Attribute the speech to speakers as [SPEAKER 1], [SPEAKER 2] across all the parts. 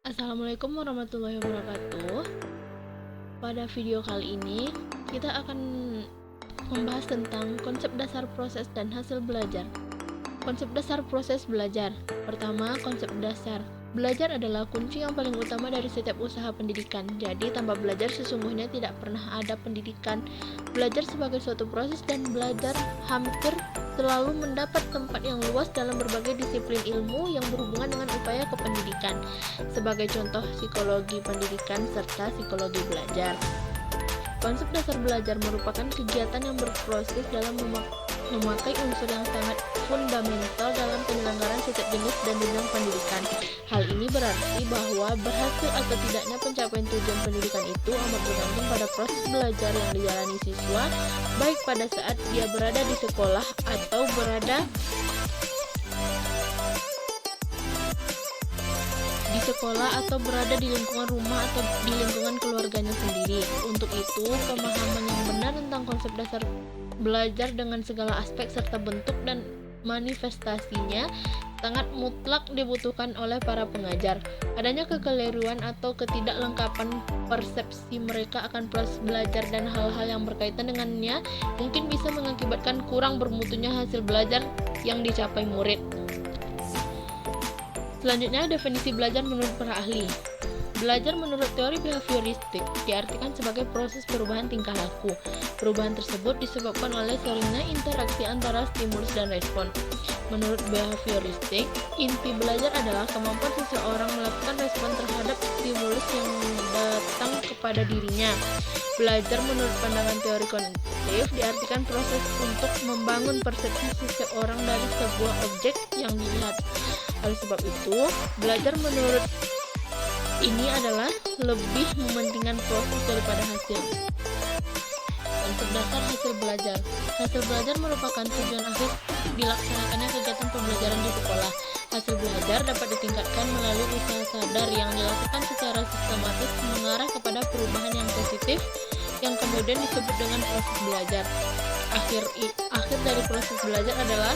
[SPEAKER 1] Assalamualaikum warahmatullahi wabarakatuh. Pada video kali ini kita akan membahas tentang konsep dasar proses dan hasil belajar. Konsep dasar proses belajar. Pertama, konsep dasar. Belajar adalah kunci yang paling utama dari setiap usaha pendidikan. Jadi, tanpa belajar sesungguhnya tidak pernah ada pendidikan. Belajar sebagai suatu proses dan belajar hampir selalu mendapat tempat yang luas dalam berbagai disiplin ilmu yang berhubungan dengan upaya kependidikan. Sebagai contoh, psikologi pendidikan serta psikologi belajar. Konsep dasar belajar merupakan kegiatan yang berproses dalam memakai unsur yang sangat fundamental dalam penyelenggaraan setiap jenis dan jenjang pendidikan. Hal ini berarti bahwa berhasil atau tidaknya pencapaian tujuan pendidikan itu amat bergantung pada proses belajar yang dijalani siswa, baik pada saat dia berada di sekolah atau berada di lingkungan rumah atau di lingkungan keluarganya sendiri. Untuk itu, pemahaman yang benar tentang konsep dasar belajar dengan segala aspek serta bentuk dan manifestasinya sangat mutlak dibutuhkan oleh para pengajar. Adanya kekeliruan atau ketidaklengkapan persepsi mereka akan proses belajar dan hal-hal yang berkaitan dengannya mungkin bisa mengakibatkan kurang bermutunya hasil belajar yang dicapai murid. Selanjutnya, definisi belajar menurut para ahli. Belajar menurut teori behavioristik diartikan sebagai proses perubahan tingkah laku. Perubahan tersebut disebabkan oleh seringnya interaksi antara stimulus dan respon. Menurut behavioristik, inti belajar adalah kemampuan seseorang melakukan respon terhadap stimulus yang datang kepada dirinya. Belajar menurut pandangan teori kognitif diartikan proses untuk membangun persepsi seseorang dari sebuah objek yang dilihat. Oleh sebab itu, belajar menurut ini adalah lebih mementingkan proses daripada hasil. Konsep dasar hasil belajar. Hasil belajar merupakan tujuan akhir dilaksanakannya kegiatan pembelajaran di sekolah. Hasil belajar dapat ditingkatkan melalui usaha sadar yang dilakukan secara sistematis mengarah kepada perubahan yang positif yang kemudian disebut dengan proses belajar. Akhir dari proses belajar adalah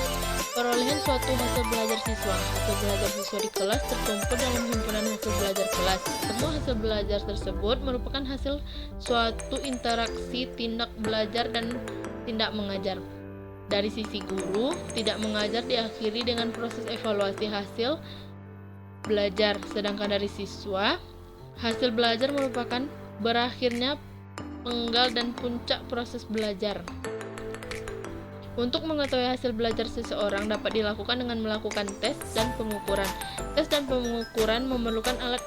[SPEAKER 1] perolehan suatu hasil belajar siswa. Hasil belajar siswa di kelas terkumpul dalam himpunan hasil belajar kelas. Semua hasil belajar tersebut merupakan hasil suatu interaksi tindak belajar dan tindak mengajar. Dari sisi guru, tidak mengajar diakhiri dengan proses evaluasi hasil belajar, sedangkan dari siswa, hasil belajar merupakan berakhirnya penggal dan puncak proses belajar. Untuk mengetahui hasil belajar seseorang dapat dilakukan dengan melakukan tes dan pengukuran. Tes dan pengukuran memerlukan alat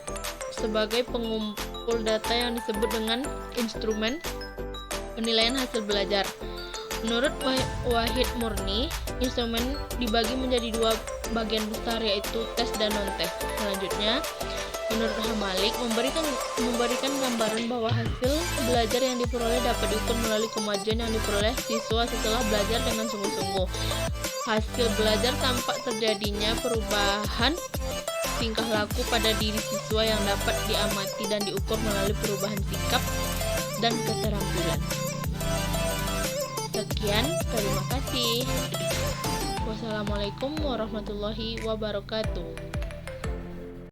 [SPEAKER 1] sebagai pengumpul data yang disebut dengan instrumen penilaian hasil belajar. Menurut Wahid Murni, instrumen dibagi menjadi dua bagian besar, yaitu tes dan non-tes. Selanjutnya, menurut Hamalik, memberikan gambaran bahwa hasil belajar yang diperoleh dapat diukur melalui kemajuan yang diperoleh siswa setelah belajar dengan sungguh-sungguh. Hasil belajar tampak terjadinya perubahan tingkah laku pada diri siswa yang dapat diamati dan diukur melalui perubahan sikap dan keterampilan. Sekian, terima kasih. Wassalamualaikum warahmatullahi wabarakatuh.